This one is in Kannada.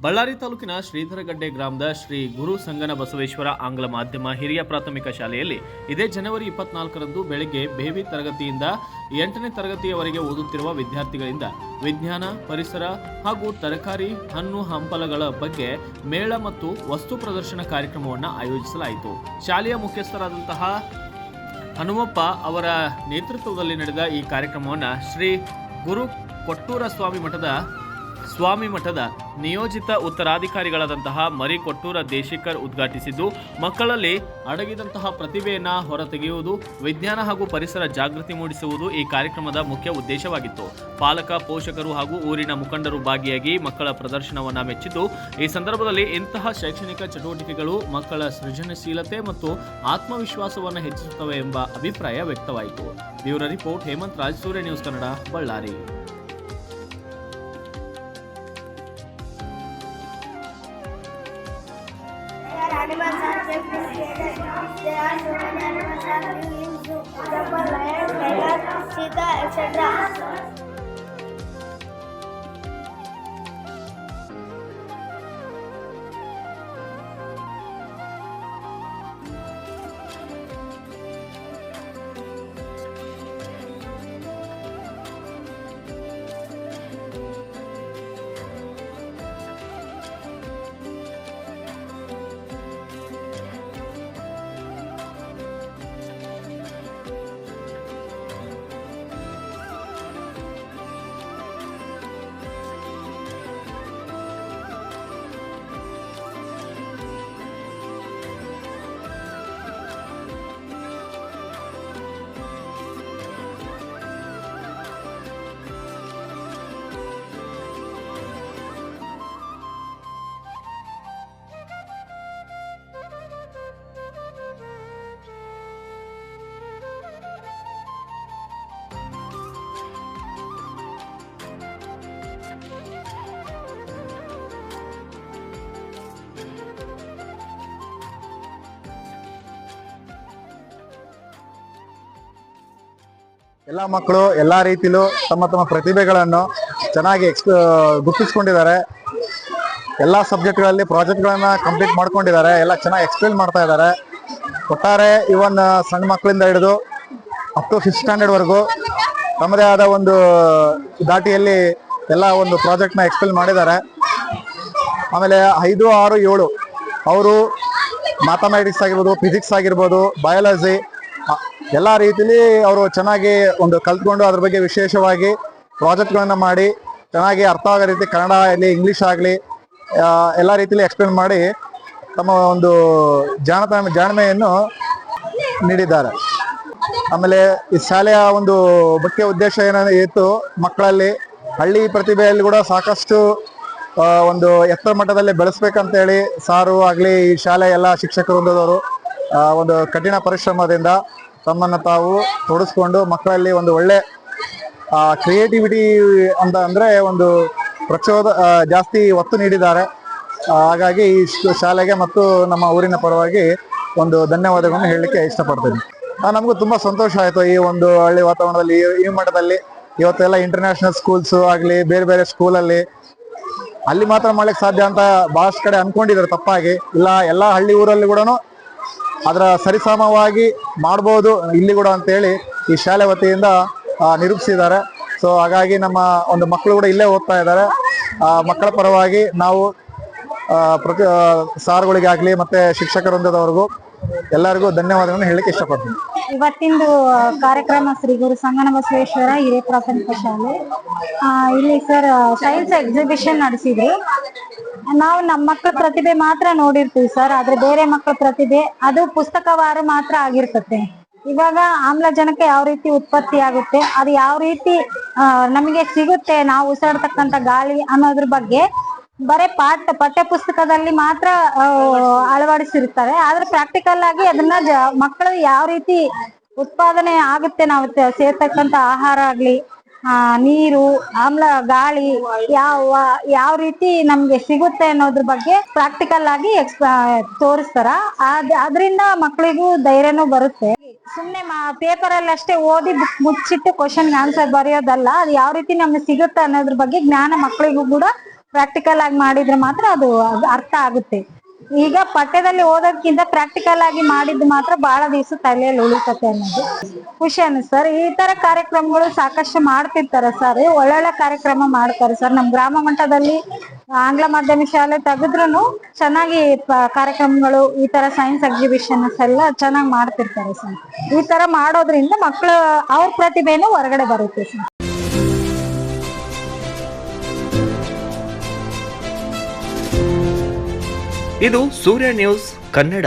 ಬಳ್ಳಾರಿ ತಾಲೂಕಿನ ಶ್ರೀಧರಗಡ್ಡೆ ಗ್ರಾಮದ ಶ್ರೀ ಗುರು ಸಂಗನ ಬಸವೇಶ್ವರ ಆಂಗ್ಲ ಮಾಧ್ಯಮ ಹಿರಿಯ ಪ್ರಾಥಮಿಕ ಶಾಲೆಯಲ್ಲಿ ಇದೇ ಜನವರಿ 24ರಂದು ಬೆಳಗ್ಗೆ ಬೇವಿ ತರಗತಿಯಿಂದ 8ನೇ ತರಗತಿಯವರೆಗೆ ಓದುತ್ತಿರುವ ವಿದ್ಯಾರ್ಥಿಗಳಿಂದ ವಿಜ್ಞಾನ, ಪರಿಸರ ಹಾಗೂ ತರಕಾರಿ, ಹಣ್ಣು ಹಂಪಲಗಳ ಬಗ್ಗೆ ಮೇಳ ಮತ್ತು ವಸ್ತು ಪ್ರದರ್ಶನ ಕಾರ್ಯಕ್ರಮವನ್ನು ಆಯೋಜಿಸಲಾಯಿತು. ಶಾಲೆಯ ಮುಖ್ಯಸ್ಥರಾದಂತಹ ಹನುಮಪ್ಪ ಅವರ ನೇತೃತ್ವದಲ್ಲಿ ನಡೆದ ಈ ಕಾರ್ಯಕ್ರಮವನ್ನು ಶ್ರೀ ಗುರು ಕೊಟ್ಟೂರ ಸ್ವಾಮಿ ಮಠದ ನಿಯೋಜಿತ ಉತ್ತರಾಧಿಕಾರಿಗಳಾದಂತಹ ಮರಿ ಕೊಟ್ಟೂರ ದೇಶಿಕರ್ ಉದ್ಘಾಟಿಸಿದ್ದು, ಮಕ್ಕಳಲ್ಲಿ ಅಡಗಿದಂತಹ ಪ್ರತಿಭೆಯನ್ನು ಹೊರತೆಗೆಯುವುದು, ವಿಜ್ಞಾನ ಹಾಗೂ ಪರಿಸರ ಜಾಗೃತಿ ಮೂಡಿಸುವುದು ಈ ಕಾರ್ಯಕ್ರಮದ ಮುಖ್ಯ ಉದ್ದೇಶವಾಗಿತ್ತು. ಪಾಲಕ, ಪೋಷಕರು ಹಾಗೂ ಊರಿನ ಮುಖಂಡರು ಭಾಗಿಯಾಗಿ ಮಕ್ಕಳ ಪ್ರದರ್ಶನವನ್ನು ಮೆಚ್ಚಿದ್ದು, ಈ ಸಂದರ್ಭದಲ್ಲಿ ಇಂತಹ ಶೈಕ್ಷಣಿಕ ಚಟುವಟಿಕೆಗಳು ಮಕ್ಕಳ ಸೃಜನಶೀಲತೆ ಮತ್ತು ಆತ್ಮವಿಶ್ವಾಸವನ್ನು ಹೆಚ್ಚಿಸುತ್ತವೆ ಎಂಬ ಅಭಿಪ್ರಾಯ ವ್ಯಕ್ತವಾಯಿತು. Bureau report Hemanth Raj, Surya news Kannada, Ballari. Animals are kept in cages. There are so many animals are living in zoo. Example, lion, tiger, cheetah, etc. ಎಲ್ಲ ಮಕ್ಕಳು ಎಲ್ಲಾ ರೀತಿಲೂ ತಮ್ಮ ತಮ್ಮ ಪ್ರತಿಭೆಗಳನ್ನು ಚೆನ್ನಾಗಿ ಗುರುತಿಸ್ಕೊಂಡಿದ್ದಾರೆ. ಎಲ್ಲಾ ಸಬ್ಜೆಕ್ಟ್ಗಳಲ್ಲಿ ಪ್ರಾಜೆಕ್ಟ್ಗಳನ್ನ ಕಂಪ್ಲೀಟ್ ಮಾಡ್ಕೊಂಡಿದ್ದಾರೆ. ಎಲ್ಲ ಚೆನ್ನಾಗಿ ಎಕ್ಸ್ಪ್ಲೇನ್ ಮಾಡ್ತಾ ಇದ್ದಾರೆ. ಒಟ್ಟಾರೆ ಇವನ್ ಸಣ್ಣ ಮಕ್ಕಳಿಂದ ಹಿಡಿದು ಅಪ್ ಟು 5th ಸ್ಟ್ಯಾಂಡರ್ಡ್ ವರೆಗೂ ತಮ್ಮದೇ ಆದ ಒಂದು ದಾಟಿಯಲ್ಲಿ ಎಲ್ಲ ಒಂದು ಪ್ರಾಜೆಕ್ಟ್ನ ಎಕ್ಸ್ಪ್ಲೇನ್ ಮಾಡಿದ್ದಾರೆ. ಆಮೇಲೆ 5, 6, 7 ಅವರು ಮ್ಯಾಥಮೆಟಿಕ್ಸ್ ಆಗಿರ್ಬೋದು, ಫಿಸಿಕ್ಸ್ ಆಗಿರ್ಬೋದು, ಬಯಾಲಜಿ ಎಲ್ಲ ರೀತಿಲಿ ಅವರು ಚೆನ್ನಾಗಿ ಒಂದು ಕಲ್ತ್ಕೊಂಡು ಅದ್ರ ಬಗ್ಗೆ ವಿಶೇಷವಾಗಿ ಪ್ರಾಜೆಕ್ಟ್ಗಳನ್ನ ಮಾಡಿ ಚೆನ್ನಾಗಿ ಅರ್ಥ ಆಗೋ ರೀತಿ ಕನ್ನಡ ಆಗಲಿ, ಇಂಗ್ಲೀಷ್ ಆಗಲಿ ಎಲ್ಲ ರೀತಿಲಿ ಎಕ್ಸ್ಪ್ಲೇನ್ ಮಾಡಿ ತಮ್ಮ ಒಂದು ಜಾಣ್ಮೆಯನ್ನು ನೀಡಿದ್ದಾರೆ. ಆಮೇಲೆ ಈ ಶಾಲೆಯ ಒಂದು ಮುಖ್ಯ ಉದ್ದೇಶ ಏನಿತ್ತು, ಮಕ್ಕಳಲ್ಲಿ ಹಳ್ಳಿ ಪ್ರತಿಭೆಯಲ್ಲಿ ಕೂಡ ಸಾಕಷ್ಟು ಒಂದು ಎತ್ತರ ಮಟ್ಟದಲ್ಲಿ ಬೆಳೆಸ್ಬೇಕಂತೇಳಿ ಸಾರು ಆಗಲಿ ಈ ಶಾಲೆ ಎಲ್ಲ ಶಿಕ್ಷಕರು ವೃಂದದವರು ಒಂದು ಕಠಿಣ ಪರಿಶ್ರಮದಿಂದ ತಮ್ಮನ್ನು ತಾವು ತೊಡಸ್ಕೊಂಡು ಮಕ್ಕಳಲ್ಲಿ ಒಂದು ಒಳ್ಳೆ ಕ್ರಿಯೇಟಿವಿಟಿ ಅಂತ ಅಂದ್ರೆ ಒಂದು ಜಾಸ್ತಿ ಒತ್ತು ನೀಡಿದ್ದಾರೆ. ಹಾಗಾಗಿ ಈ ಶಾಲೆಗೆ ಮತ್ತು ನಮ್ಮ ಊರಿನ ಪರವಾಗಿ ಒಂದು ಧನ್ಯವಾದಗಳನ್ನು ಹೇಳಲಿಕ್ಕೆ ಇಷ್ಟಪಡ್ತೀನಿ. ನಮಗೂ ತುಂಬಾ ಸಂತೋಷ ಆಯಿತು. ಈ ಒಂದು ಹಳ್ಳಿ ವಾತಾವರಣದಲ್ಲಿ ಈ ಮಟ್ಟದಲ್ಲಿ ಇವತ್ತೆಲ್ಲ ಇಂಟರ್ನ್ಯಾಷನಲ್ ಸ್ಕೂಲ್ಸ್ ಆಗಲಿ, ಬೇರೆ ಬೇರೆ ಸ್ಕೂಲಲ್ಲಿ ಅಲ್ಲಿ ಮಾತ್ರ ಮಾಡ್ಲಿಕ್ಕೆ ಸಾಧ್ಯ ಅಂತ ಬಹಳಷ್ಟು ಕಡೆ ಅನ್ಕೊಂಡಿದ್ದಾರೆ ತಪ್ಪಾಗಿ. ಇಲ್ಲ, ಎಲ್ಲ ಹಳ್ಳಿ ಊರಲ್ಲಿ ಕೂಡ ಅದರ ಸರಿಸಮವಾಗಿ ಮಾಡ್ಬೋದು ಇಲ್ಲಿ ಕೂಡ ಅಂತೇಳಿ ಈ ಶಾಲೆ ವತಿಯಿಂದ ನಿರೂಪಿಸಿದ್ದಾರೆ. ಸೊ ಹಾಗಾಗಿ ನಮ್ಮ ಒಂದು ಮಕ್ಕಳು ಕೂಡ ಇಲ್ಲೇ ಓದ್ತಾ ಇದ್ದಾರೆ. ಮಕ್ಕಳ ಪರವಾಗಿ ನಾವು ಸಾರುಗಳಿಗಾಗ್ಲಿ ಮತ್ತೆ ಶಿಕ್ಷಕ ವೃಂದದವರೆಗೂ ಎಲ್ಲರಿಗೂ ಧನ್ಯವಾದಗಳನ್ನು ಹೇಳಲಿಕ್ಕೆ ಇಷ್ಟಪಡ್ತೀನಿ. ಇವತ್ತಿಂದು ಕಾರ್ಯಕ್ರಮ ಶ್ರೀ ಗುರು ಸಂಗನ ಬಸವೇಶ್ವರ ಹಿರಿಯ ಪ್ರಾಥಮಿಕ ಶಾಲೆ ಇಲ್ಲಿ ಸರ್ ಸೈನ್ಸ್ ಎಕ್ಸಿಬಿಷನ್ ನಡೆಸಿದ್ರು. ನಾವು ನಮ್ಮ ಮಕ್ಕಳ ಪ್ರತಿಭೆ ಮಾತ್ರ ನೋಡಿರ್ತೀವಿ ಸರ್, ಆದ್ರೆ ಬೇರೆ ಮಕ್ಕಳ ಪ್ರತಿಭೆ ಅದು ಪುಸ್ತಕವಾರು ಮಾತ್ರ ಆಗಿರ್ತತೆ. ಇವಾಗ ಆಮ್ಲಜನಕ ಯಾವ ರೀತಿ ಉತ್ಪತ್ತಿ ಆಗುತ್ತೆ, ಅದು ಯಾವ ರೀತಿ ನಮಗೆ ಸಿಗುತ್ತೆ, ನಾವು ಉಸಿರಾಡ್ತಕ್ಕಂಥ ಗಾಳಿ ಅನ್ನೋದ್ರ ಬಗ್ಗೆ ಬರೇ ಪಠ್ಯ ಪುಸ್ತಕದಲ್ಲಿ ಮಾತ್ರ ಅಳವಡಿಸಿರ್ತಾರೆ. ಆದ್ರೆ ಪ್ರಾಕ್ಟಿಕಲ್ ಆಗಿ ಅದನ್ನ ಮಕ್ಕಳು ಯಾವ ರೀತಿ ಉತ್ಪಾದನೆ ಆಗುತ್ತೆ, ನಾವು ಸೇರ್ತಕ್ಕಂಥ ಆಹಾರ ಆಗ್ಲಿ, ನೀರು, ಆಮ್ಲ ಗಾಳಿ ಯಾವ ರೀತಿ ನಮ್ಗೆ ಸಿಗುತ್ತೆ ಅನ್ನೋದ್ರ ಬಗ್ಗೆ ಪ್ರಾಕ್ಟಿಕಲ್ ಆಗಿ ತೋರಿಸ್ತಾರ. ಅದರಿಂದ ಮಕ್ಕಳಿಗೂ ಧೈರ್ಯನೂ ಬರುತ್ತೆ. ಸುಮ್ನೆ ಪೇಪರ್ ಅಲ್ಲಿ ಅಷ್ಟೇ ಓದಿ ಮುಚ್ಚಿಟ್ಟು ಕ್ವಶನ್ ಆನ್ಸರ್ ಬರೆಯೋದಲ್ಲ, ಅದು ಯಾವ ರೀತಿ ನಮ್ಗೆ ಸಿಗುತ್ತೆ ಅನ್ನೋದ್ರ ಬಗ್ಗೆ ಜ್ಞಾನ ಮಕ್ಕಳಿಗೂ ಕೂಡ ಪ್ರಾಕ್ಟಿಕಲ್ ಆಗಿ ಮಾಡಿದ್ರೆ ಮಾತ್ರ ಅದು ಅರ್ಥ ಆಗುತ್ತೆ. ಈಗ ಪಠ್ಯದಲ್ಲಿ ಓದೋದ್ಕಿಂತ ಪ್ರಾಕ್ಟಿಕಲ್ ಆಗಿ ಮಾಡಿದ್ದು ಮಾತ್ರ ಬಹಳ ದಿವಸ ತಲೆಯಲ್ಲಿ ಉಳಿತತೆ ಅನ್ನೋದು ಖುಷಿ ಅನ್ನಿಸ್ತು ಸರ್. ಈ ತರ ಕಾರ್ಯಕ್ರಮಗಳು ಸಾಕಷ್ಟು ಮಾಡ್ತಿರ್ತಾರೆ ಸರ್, ಒಳ್ಳೊಳ್ಳೆ ಕಾರ್ಯಕ್ರಮ ಮಾಡ್ತಾರೆ ಸರ್. ನಮ್ ಗ್ರಾಮ ಮಟ್ಟದಲ್ಲಿ ಆಂಗ್ಲ ಮಾಧ್ಯಮಿಕ ಶಾಲೆ ತೆಗೆದ್ರು ಚೆನ್ನಾಗಿ ಕಾರ್ಯಕ್ರಮಗಳು, ಈ ತರ ಸೈನ್ಸ್ ಎಕ್ಸಿಬಿಷನ್ಸ್ ಎಲ್ಲ ಚೆನ್ನಾಗಿ ಮಾಡ್ತಿರ್ತಾರೆ ಸರ್. ಈ ತರ ಮಾಡೋದ್ರಿಂದ ಮಕ್ಕಳು ಅವ್ರ ಪ್ರತಿಭೆನೂ ಹೊರಗಡೆ ಬರುತ್ತೆ ಸರ್. ಇದು ಸೂರ್ಯ ನ್ಯೂಸ್ ಕನ್ನಡ.